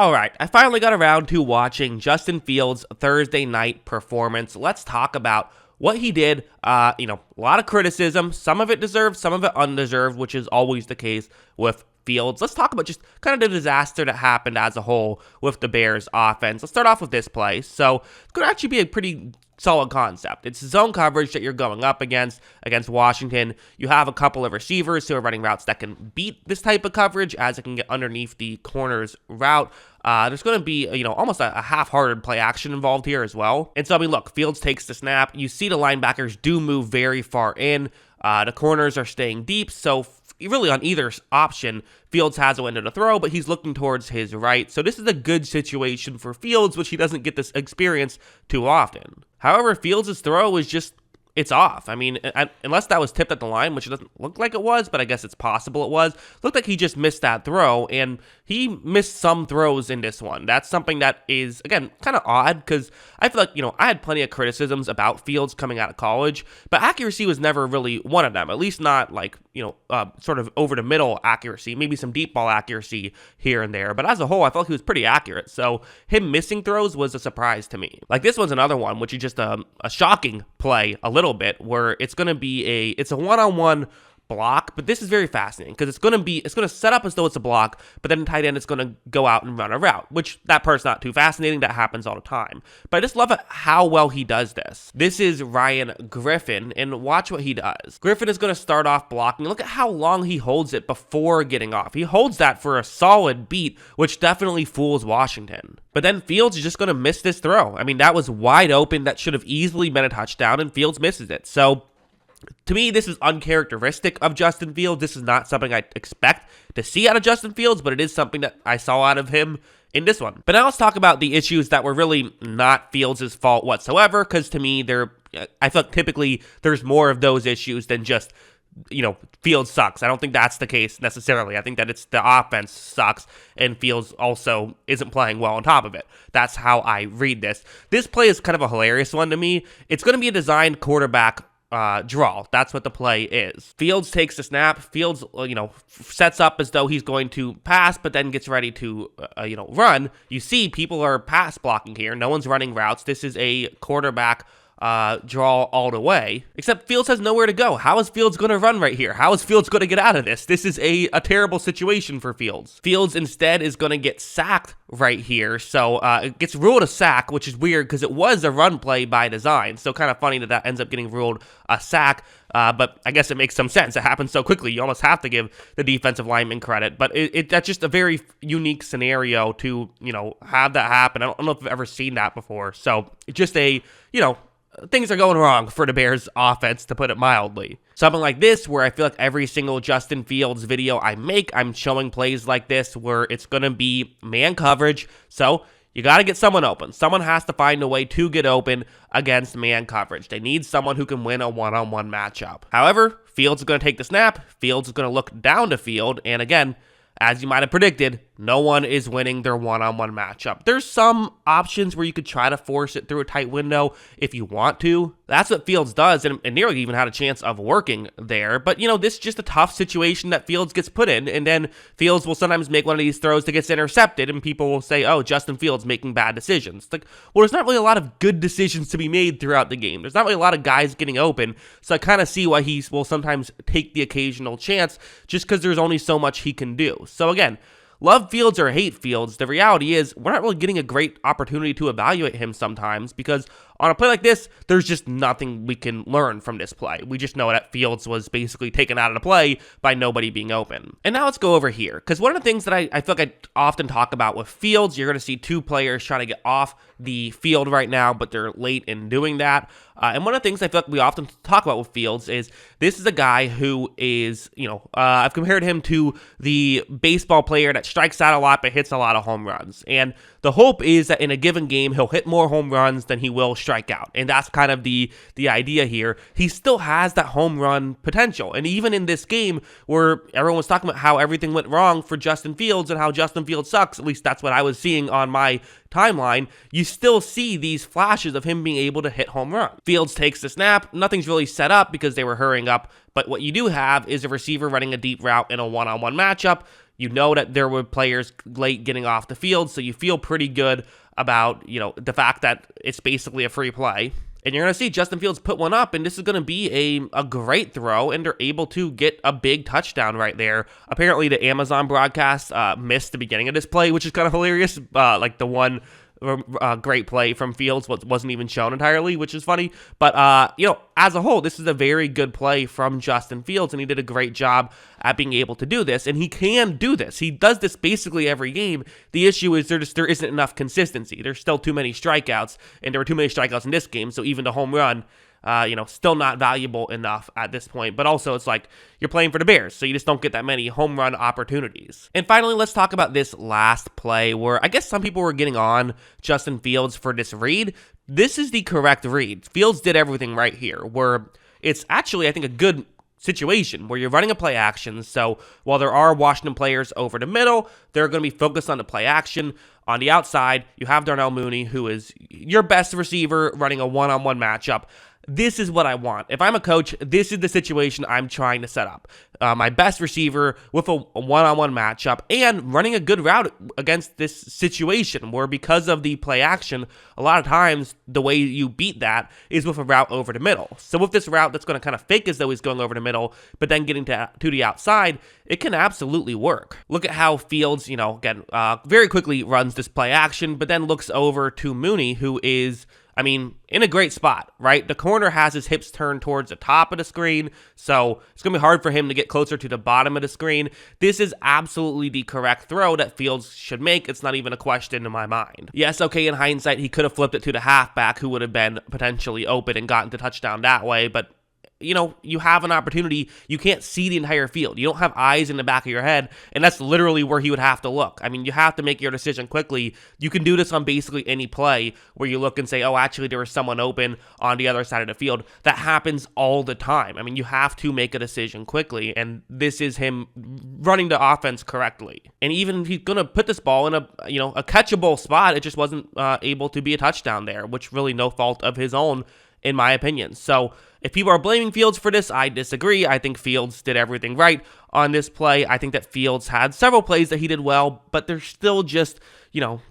All right, I finally got around to watching Justin Fields' Thursday night performance. Let's talk about what he did. A lot of criticism, some of it deserved, some of it undeserved, which is always the case with Fields. Let's talk about just kind of the disaster that happened as a whole with the Bears offense. Let's start off with this play. So it's going to actually be a pretty solid concept. It's zone coverage that you're going up against Washington. You have a couple of receivers who are running routes that can beat this type of coverage as it can get underneath the corner's route. There's going to be, almost a half-hearted play action involved here as well. And so, look, Fields takes the snap. You see the linebackers do move very far in. The corners are staying deep, so really on either option, Fields has a window to throw, but he's looking towards his right. So this is a good situation for Fields, which he doesn't get this experience too often. However, Fields' throw is just, it's off. Unless that was tipped at the line, which it doesn't look like it was, but I guess it's possible it was. Looked like he just missed that throw, and he missed some throws in this one. That's something that is, again, kind of odd, because I feel like, I had plenty of criticisms about Fields coming out of college, but accuracy was never really one of them, at least not like, sort of over the middle accuracy, maybe some deep ball accuracy here and there, but as a whole, I felt like he was pretty accurate, so him missing throws was a surprise to me. Like this one's another one, which is just a shocking play a little bit, where it's going to be it's a one-on-one block, but this is very fascinating because it's going to set up as though it's a block, but then the tight end is going to go out and run a route, which that part's not too fascinating. That happens all the time. But I just love how well he does this. This is Ryan Griffin, and watch what he does. Griffin is going to start off blocking. Look at how long he holds it before getting off. He holds that for a solid beat, which definitely fools Washington. But then Fields is just going to miss this throw. That was wide open. That should have easily been a touchdown, and Fields misses it. So to me, this is uncharacteristic of Justin Fields. This is not something I expect to see out of Justin Fields, but it is something that I saw out of him in this one. But now let's talk about the issues that were really not Fields' fault whatsoever, because to me, I feel like typically there's more of those issues than just, Fields sucks. I don't think that's the case necessarily. I think that it's the offense sucks, and Fields also isn't playing well on top of it. That's how I read this. This play is kind of a hilarious one to me. It's going to be a designed quarterback draw. That's what the play is. Fields takes the snap. Fields, sets up as though he's going to pass, but then gets ready to, run. You see people are pass blocking here. No one's running routes. This is a quarterback draw all the way, except Fields has nowhere to go. How is Fields going to run right here? How is Fields going to get out of this? This is a terrible situation for Fields. Fields instead is going to get sacked right here, so it gets ruled a sack, which is weird because it was a run play by design, so kind of funny that ends up getting ruled a sack, but I guess it makes some sense. It happens so quickly, you almost have to give the defensive lineman credit, but that's just a very unique scenario to, have that happen. I don't know if I've ever seen that before, so it's just things are going wrong for the Bears offense, to put it mildly. Something like this, where I feel like every single Justin Fields video I make, I'm showing plays like this where it's going to be man coverage. So you got to get someone open. Someone has to find a way to get open against man coverage. They need someone who can win a one-on-one matchup. However, Fields is going to take the snap. Fields is going to look down to field. And again, as you might have predicted, no one is winning their one-on-one matchup. There's some options where you could try to force it through a tight window if you want to. That's what Fields does, and nearly even had a chance of working there. But, this is just a tough situation that Fields gets put in, and then Fields will sometimes make one of these throws that gets intercepted, and people will say, oh, Justin Fields making bad decisions. Well, there's not really a lot of good decisions to be made throughout the game. There's not really a lot of guys getting open, so I kind of see why he will sometimes take the occasional chance just because there's only so much he can do. So again, love Fields or hate Fields, the reality is we're not really getting a great opportunity to evaluate him sometimes because on a play like this, there's just nothing we can learn from this play. We just know that Fields was basically taken out of the play by nobody being open. And now let's go over here, because one of the things that I feel like I often talk about with Fields, you're going to see two players trying to get off the field right now, but they're late in doing that. And one of the things I feel like we often talk about with Fields is this is a guy who is, I've compared him to the baseball player that strikes out a lot but hits a lot of home runs. And the hope is that in a given game, he'll hit more home runs than he will strike out. And that's kind of the idea here. He still has that home run potential. And even in this game where everyone was talking about how everything went wrong for Justin Fields and how Justin Fields sucks, at least that's what I was seeing on my timeline, you still see these flashes of him being able to hit home runs. Fields takes the snap. Nothing's really set up because they were hurrying up. But what you do have is a receiver running a deep route in a one-on-one matchup. You know that there were players late getting off the field, so you feel pretty good about, the fact that it's basically a free play. And you're going to see Justin Fields put one up, and this is going to be a great throw, and they're able to get a big touchdown right there. Apparently, the Amazon broadcast missed the beginning of this play, which is kind of hilarious. Like the one great play from Fields wasn't even shown entirely, which is funny. But, as a whole, this is a very good play from Justin Fields, and he did a great job at being able to do this, and he can do this. He does this basically every game. The issue is there isn't enough consistency. There's still too many strikeouts, and there were too many strikeouts in this game, so even the home run, still not valuable enough at this point. But also, it's like you're playing for the Bears, so you just don't get that many home run opportunities. And finally, let's talk about this last play where I guess some people were getting on Justin Fields for this read. This is the correct read. Fields did everything right here, where it's actually, I think, a good situation where you're running a play action. So while there are Washington players over the middle, they're going to be focused on the play action. On the outside, you have Darnell Mooney, who is your best receiver running a one-on-one matchup. This is what I want. If I'm a coach, this is the situation I'm trying to set up. My best receiver with a one-on-one matchup and running a good route against this situation where because of the play action, a lot of times the way you beat that is with a route over the middle. So with this route that's going to kind of fake as though he's going over the middle, but then getting to the outside, it can absolutely work. Look at how Fields, again, very quickly runs this play action, but then looks over to Mooney, who is, in a great spot, right? The corner has his hips turned towards the top of the screen, so it's going to be hard for him to get closer to the bottom of the screen. This is absolutely the correct throw that Fields should make. It's not even a question in my mind. Yes, okay, in hindsight, he could have flipped it to the halfback who would have been potentially open and gotten the touchdown that way, but you have an opportunity. You can't see the entire field. You don't have eyes in the back of your head, and that's literally where he would have to look. You have to make your decision quickly. You can do this on basically any play where you look and say, oh, actually, there was someone open on the other side of the field. That happens all the time. You have to make a decision quickly, and this is him running the offense correctly. And even if he's going to put this ball in a catchable spot, it just wasn't able to be a touchdown there, which really no fault of his own, in my opinion. So if people are blaming Fields for this, I disagree. I think Fields did everything right on this play. I think that Fields had several plays that he did well, but there's still just,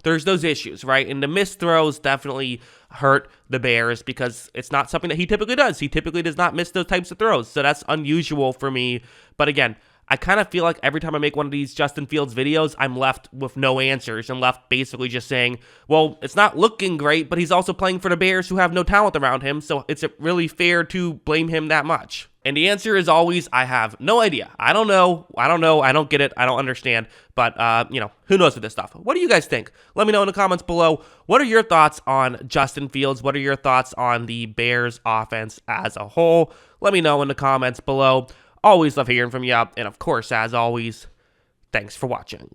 there's those issues, right? And the missed throws definitely hurt the Bears because it's not something that he typically does. He typically does not miss those types of throws, so that's unusual for me. But again, I kind of feel like every time I make one of these Justin Fields videos, I'm left with no answers and left basically just saying, well, it's not looking great, but he's also playing for the Bears who have no talent around him, so it's really fair to blame him that much. And the answer is always, I have no idea. I don't know. I don't get it. I don't understand. But, who knows with this stuff? What do you guys think? Let me know in the comments below. What are your thoughts on Justin Fields? What are your thoughts on the Bears offense as a whole? Let me know in the comments below. Always love hearing from you. And of course, as always, thanks for watching.